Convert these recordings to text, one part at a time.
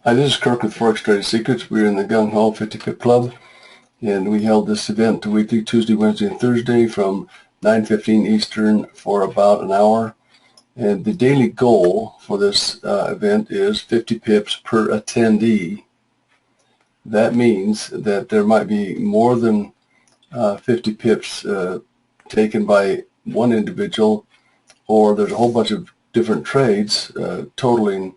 Hi, this is Kirk with Forex Trading Secrets. We're in the Gung Ho 50 Pip Club, and we held this event weekly Tuesday, Wednesday, and Thursday from 9:15 Eastern for about an hour. And the daily goal for this event is 50 pips per attendee. That means that there might be more than 50 pips taken by one individual, or there's a whole bunch of different trades totaling.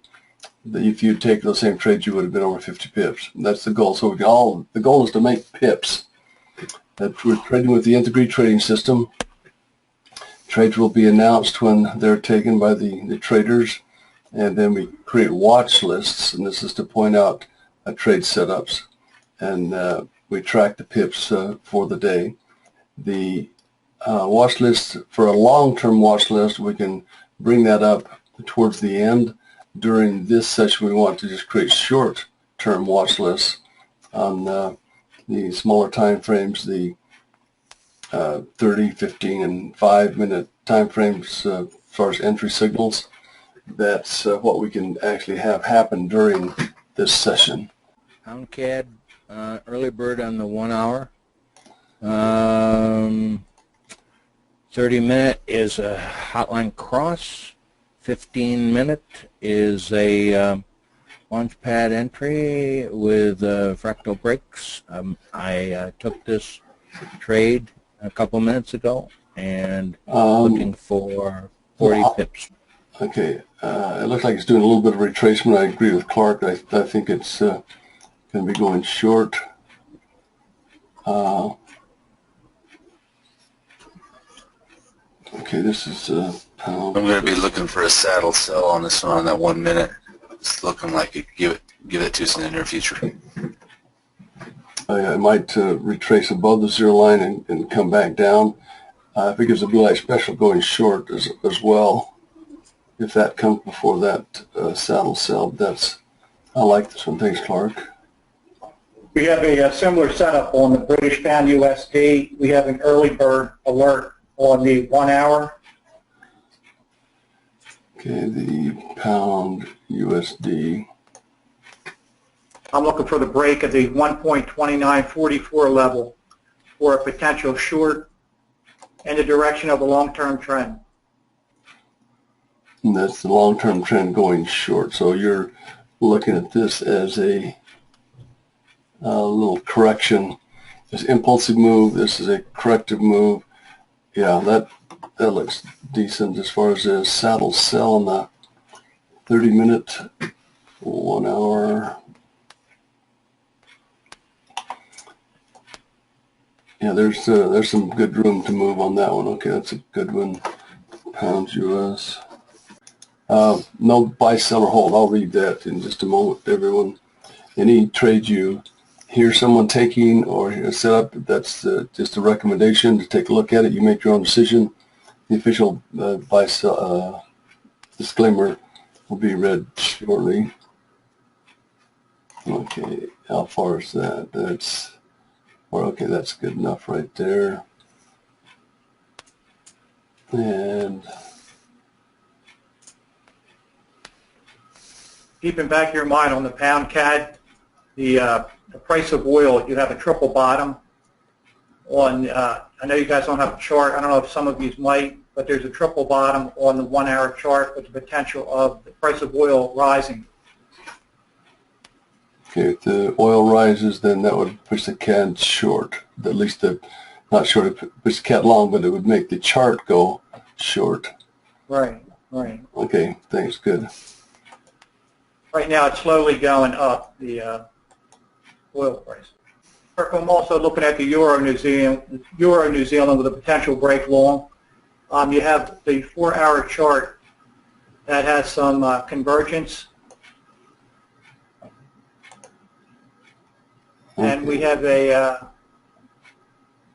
If you take those same trades, you would have been over 50 pips. That's the goal. So the goal is to make pips. That we're trading with the nth-degree trading system. Trades will be announced when they're taken by the traders, and then we create watch lists, and this is to point out trade setups, and we track the pips for the day. The watch list, for a long-term watch list, we can bring that up towards the end. During this session, we want to just create short-term watch lists on the smaller time frames, the 30, 15, and 5-minute time frames as far as entry signals. That's what we can actually have happen during this session. Pound CAD early bird on the 1 hour. 30-minute is a hotline cross. 15-minute is a launch pad entry with fractal breaks. I took this trade a couple minutes ago and looking for 40 pips. Okay, it looks like it's doing a little bit of retracement. I agree with Clark. I think it's going to be going short. Okay, this is I'm going to be looking for a saddle sell on this one on that 1 minute. It's looking like it give it to us in the near future. I might retrace above the zero line and come back down. If it gives a blue light special going short as well, if that comes before that saddle sell, I like this one. Thanks, Clark. We have a similar setup on the British pound USD. We have an early bird alert on the 1 hour. Okay, the pound USD. I'm looking for the break of the 1.2944 level for a potential short in the direction of a long-term trend. And that's the long-term trend going short. So you're looking at this as a little correction. This impulsive move, this is a corrective move. Yeah, that looks decent as far as a saddle sell on the 30-minute, 1 hour. Yeah, there's some good room to move on that one. Okay, that's a good one. Pounds US. No buy, sell, or hold. I'll read that in just a moment, everyone. Any trade you hear someone taking or set up, that's just a recommendation to take a look at it. You make your own decision. The official buy-sell disclaimer will be read shortly. Okay, how far is that? Okay, that's good enough right there. And Keeping back your mind on the pound CAD, the price of oil, you have a triple bottom on, I know you guys don't have a chart, I don't know if some of you might, but there's a triple bottom on the 1 hour chart with the potential of the price of oil rising. okay, if the oil rises, then that would push the CAD short. At least not short, it would push the CAD long, but it would make the chart go short. Right, right. Okay, thanks, good. Right now it's slowly going up, the oil price. I'm also looking at the Euro New Zealand with a potential break long. You have the 4 hour chart that has some convergence. And we have a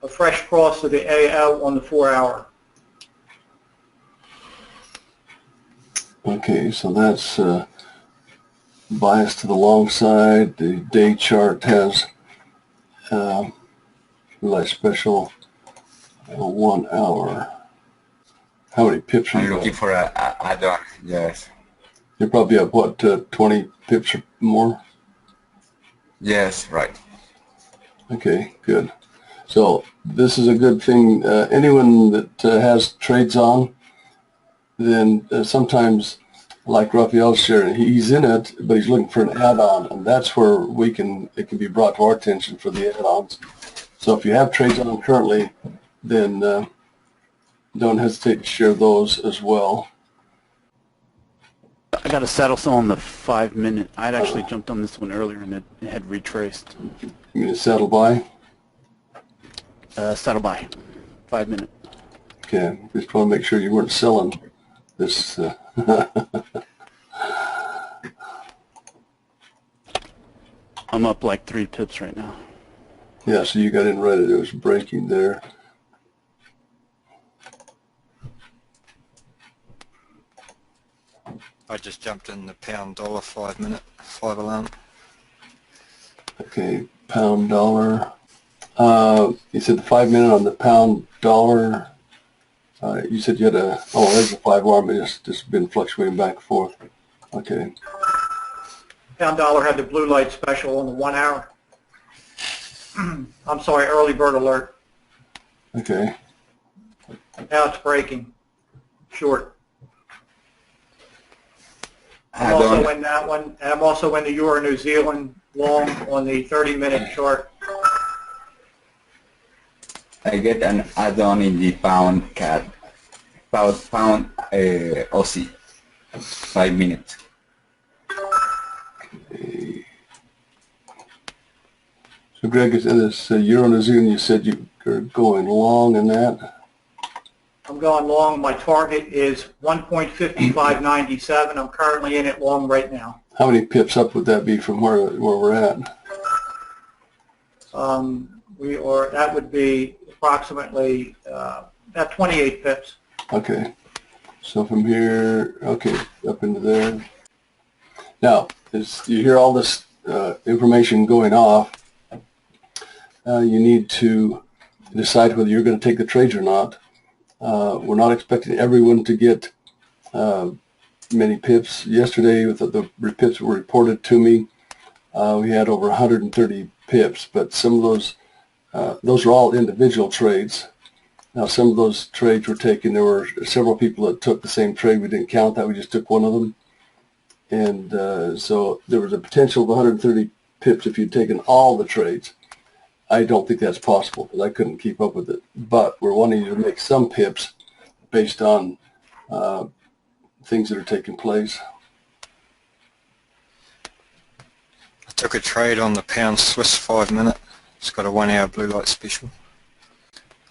fresh cross of the AL on the 4 hour. Okay, so that's bias to the long side. The day chart has like special 1 hour. How many pips are I'm you looking for a add-on, yes. You're probably up, what, 20 pips or more? Yes, right. Okay, good. So this is a good thing. Anyone that has trades on, then sometimes, like Raphael's sharing, he's in it, but he's looking for an add-on, and that's where it can be brought to our attention for the add-ons. So if you have trades on currently, then don't hesitate to share those as well. I got a saddle cell on the 5 minute. I'd actually jumped on this one earlier and it had retraced. You mean a settle buy? Saddle buy, 5 minute. Okay, just want to make sure you weren't selling this. I'm up like 3 pips right now. Yeah, so you got in right as it was breaking there. I just jumped in the pound dollar 5 minute, 5 alarm. Okay, pound dollar. You said the 5 minute on the pound dollar. You said you had there's a 5 arm. It's just been fluctuating back and forth. Okay. Pound dollar had the blue light special on the 1 hour. I'm sorry, early bird alert. Okay. Now it's breaking. Short. I'm Add-on. also in that one, and I'm also in the Euro New Zealand long on the 30-minute chart. I get an add-on in the pound CAD, pound Aussie, 5 minutes. Okay. So Greg, in this Euro New Zealand, you said you're going long in that? I'm going long. My target is 1.5597. I'm currently in it long right now. How many pips up would that be from where we're at? That would be approximately about 28 pips. Okay. So from here, okay, up into there. Now, as you hear all this information going off, you need to decide whether you're going to take the trades or not. We're not expecting everyone to get many pips. Yesterday, with the pips were reported to me, we had over 130 pips, but some of those are all individual trades. Now, some of those trades were taken. There were several people that took the same trade. We didn't count that. We just took one of them. And so there was a potential of 130 pips if you'd taken all the trades. I don't think that's possible because I couldn't keep up with it. But we're wanting you to make some pips based on things that are taking place. I took a trade on the pound Swiss 5 minute. It's got a 1 hour blue light special.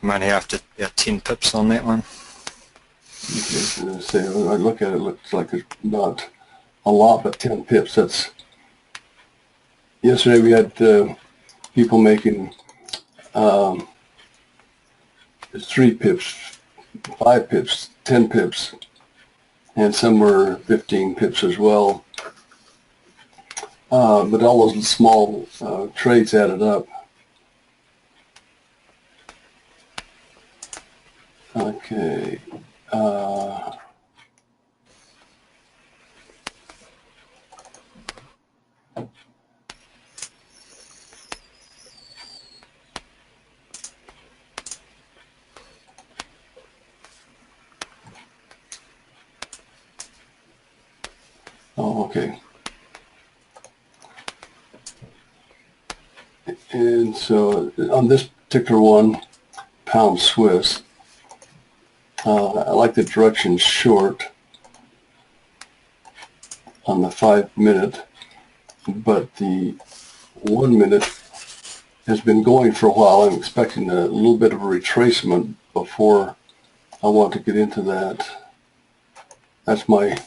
I'm only after about 10 pips on that one. Okay, so I look at it, looks like it's not a lot, but 10 pips. That's. Yesterday we had people making 3 pips, 5 pips, 10 pips, and some were 15 pips as well. But all those small trades added up. Okay. Oh, okay. And so on this particular one, pound Swiss, I like the direction short on the 5 minute, but the 1 minute has been going for a while. I'm expecting a little bit of a retracement before I want to get into that. That's my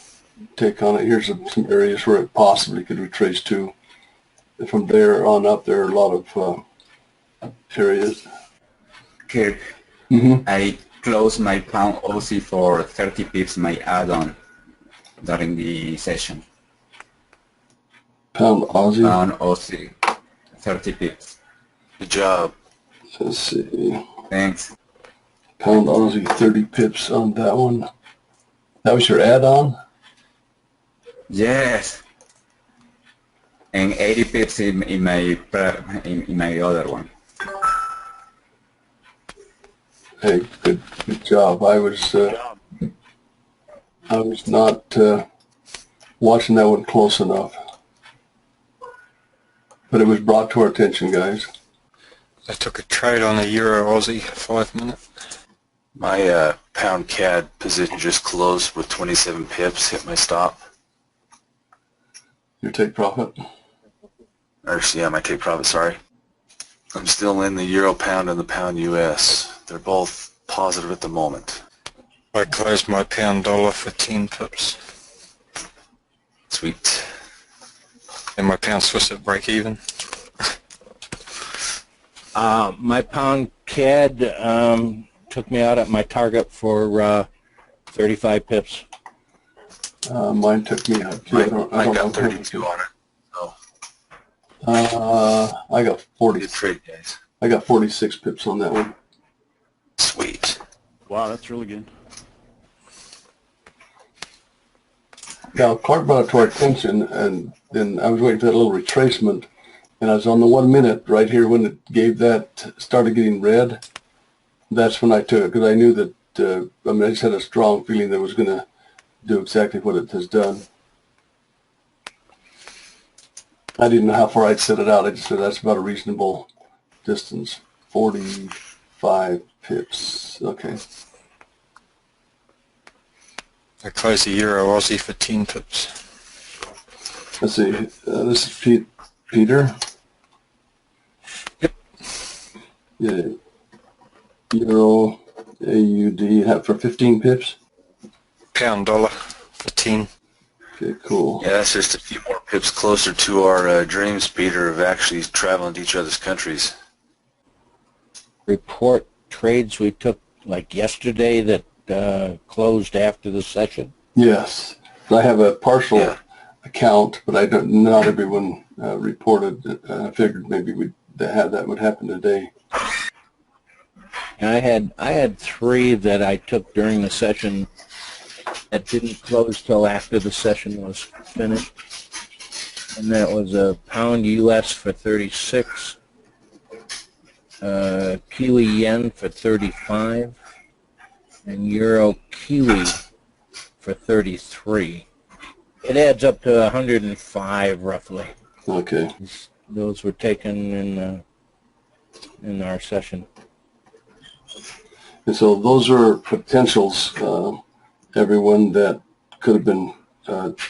take on it. Here's some areas where it possibly could retrace to. From there on up, there are a lot of areas. Kirk, I closed my pound Aussie for 30 pips, my add-on during the session. Pound Aussie? Pound Aussie, 30 pips. Good job. Let's see. Thanks. Pound Aussie, 30 pips on that one. That was your add-on? Yes. And 80 pips in my other one. Hey, good job. I was not watching that one close enough, but it was brought to our attention, guys. I took a trade on a Euro Aussie 5 minute. My pound CAD position just closed with 27 pips, hit my stop. Your take profit? Or, yeah, my take profit, sorry. I'm still in the Euro pound and the pound US. They're both positive at the moment. I closed my pound dollar for 10 pips. Sweet. And my pound Swiss at break even. My pound CAD took me out at my target for 35 pips. Mine took me out. I got 32 on it. So. I got 40. Good trade, guys. I got 46 pips on that one. Sweet. Wow, that's really good. Now, Clark brought it to our attention, and then I was waiting for that little retracement, and I was on the 1 minute right here when it gave that, started getting red. That's when I took it, because I knew that, I just had a strong feeling that it was going to do exactly what it has done. I didn't know how far I'd set it out. I just said that's about a reasonable distance. 45 pips. Okay. I closed the Euro Aussie for 10 pips. Let's see. This is Peter. Yep. Yeah. Euro AUD for 15 pips. Pound dollar for 10. Okay, cool. Yeah, that's just a few more pips closer to our dreams, Peter, of actually traveling to each other's countries. Report trades we took like yesterday that closed after the session. Yes, I have a partial account, but I don't. Not everyone reported. I figured maybe that would happen today. And I had 3 that I took during the session that didn't close till after the session was finished, and that was a pound US for 36, Kiwi yen for 35, and Euro Kiwi for 33. It adds up to 105 roughly. Okay. Those were taken in our session. And so those are potentials, everyone, that could have been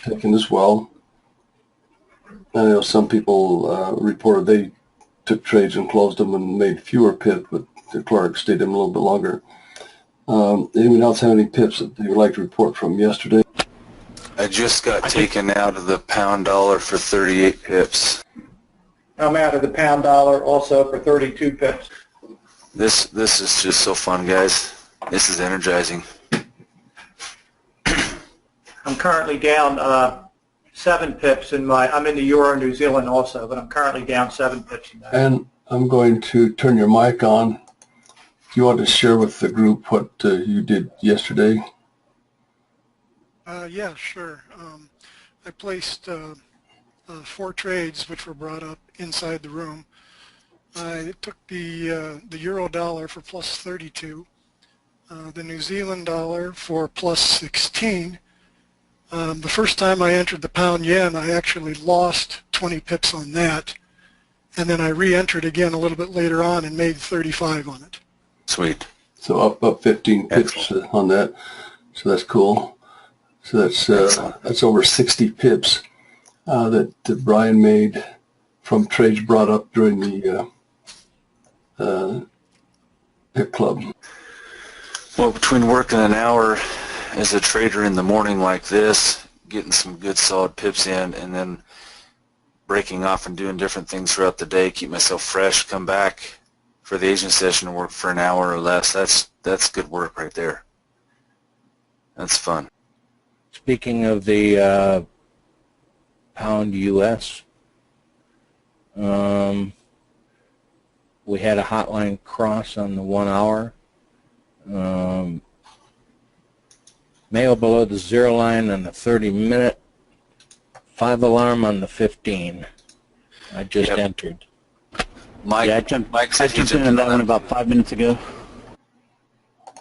taken as well. I know some people reported they took trades and closed them and made fewer pips, but the Clark stayed in a little bit longer. Anyone else have any pips that they would like to report from yesterday? I just got taken out of the pound dollar for 38 pips. I'm out of the pound dollar also for 32 pips. This is just so fun, guys. This is energizing. I'm currently down 7 pips in I'm in the Euro New Zealand also, but I'm currently down 7 pips in that. And I'm going to turn your mic on. Do you want to share with the group what you did yesterday? Yeah, sure. I placed 4 trades which were brought up inside the room. I took the euro dollar for plus 32, the New Zealand dollar for plus 16. The first time I entered the pound yen, I actually lost 20 pips on that, and then I re-entered again a little bit later on and made 35 on it. Sweet. So up 15 pips on that. So that's cool. So that's over 60 pips that Brian made from trades brought up during the pip club. Well, between working an hour as a trader in the morning like this, getting some good solid pips in, and then breaking off and doing different things throughout the day, keep myself fresh, come back for the Asian session and work for an hour or less, that's good work right there. That's fun. Speaking of the pound US, we had a hotline cross on the 1 hour. Mayo below the 0 line on the 30-minute. 5 alarm on the 15. I just Yep. entered. Mike, Yeah, I jumped said he in on that one about 5 minutes ago.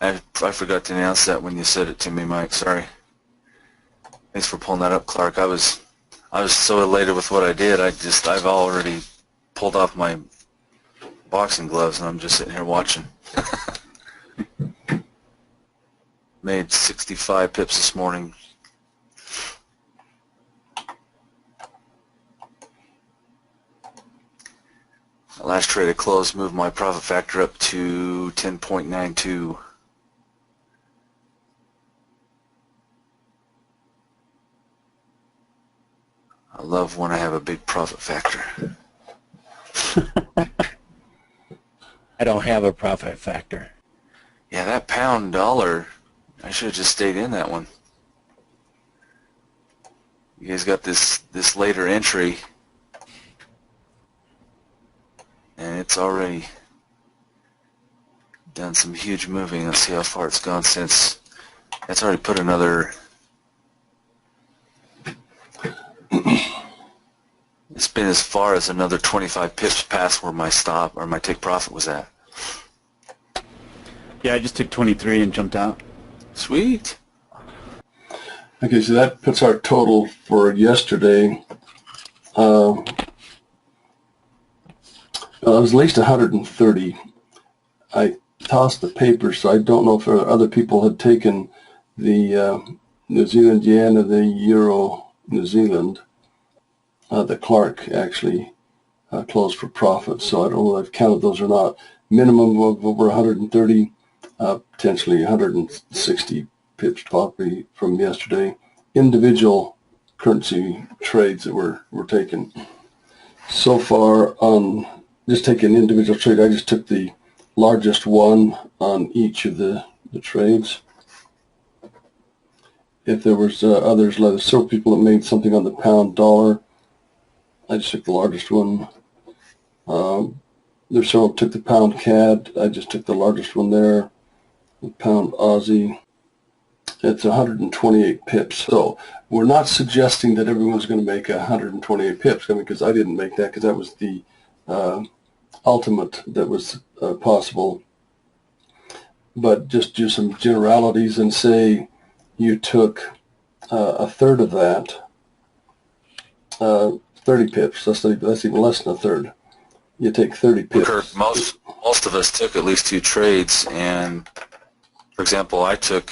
I forgot to announce that when you said it to me, Mike. Sorry. Thanks for pulling that up, Clark. I was so elated with what I did. I've already pulled off my boxing gloves and I'm just sitting here watching. Made 65 pips this morning. The last trade I closed moved my profit factor up to 10.92. I love when I have a big profit factor. I don't have a profit factor. Yeah, that pound dollar, I should have just stayed in that one. You guys got this later entry, and it's already done some huge moving. Let's see how far it's gone since. It's already put another. It's been as far as another 25 pips past where my stop or my take profit was at. Yeah, I just took 23 and jumped out. Sweet. Okay, so that puts our total for yesterday. It was at least 130. I tossed the paper, so I don't know if other people had taken the New Zealand yen or the euro New Zealand. The Clark actually closed for profit, so I don't know if I've counted those or not. Minimum of over 130, potentially 160 pips probably from yesterday. Individual currency trades that were taken. So far on just taking an individual trade, I just took the largest one on each of the trades. If there was others, like several people that made something on the pound dollar, I just took the largest one. There's several that took the pound CAD. I just took the largest one there. The pound Aussie. It's 128 pips. So we're not suggesting that everyone's going to make 128 pips. I mean, because I didn't make that because that was the ultimate that was possible. But just do some generalities and say you took a third of that. 30 pips. That's even less than a third. You take 30 pips. Kirk, most of us took at least 2 trades, and for example, I took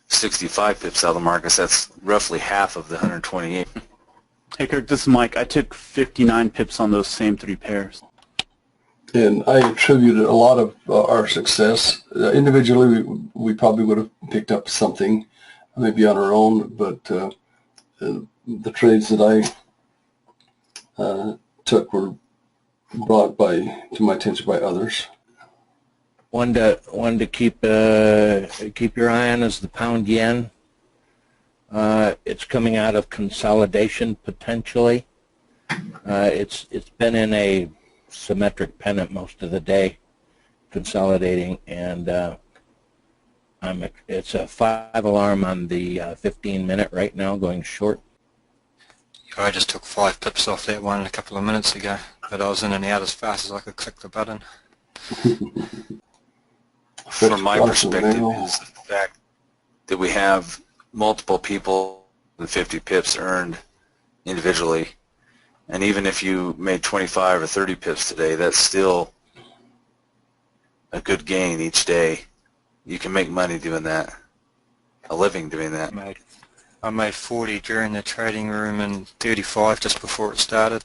65 pips out of the markets. That's roughly half of the 128. Hey Kirk, this is Mike. I took 59 pips on those same 3 pairs. And I attributed a lot of our success. Individually, we probably would have picked up something, maybe on our own, but the trades that I took were brought to my attention by others. One to keep your eye on is the pound yen. It's coming out of consolidation potentially. It's been in a symmetric pennant most of the day, consolidating, and it's a 5 alarm on the 15-minute right now, going short. I just took 5 pips off that one a couple of minutes ago, but I was in and out as fast as I could click the button. From my perspective is the fact that we have multiple people with 50 pips earned individually, and even if you made 25 or 30 pips today, that's still a good gain each day. You can make money doing that, a living doing that. I made 40 during the trading room and 35 just before it started.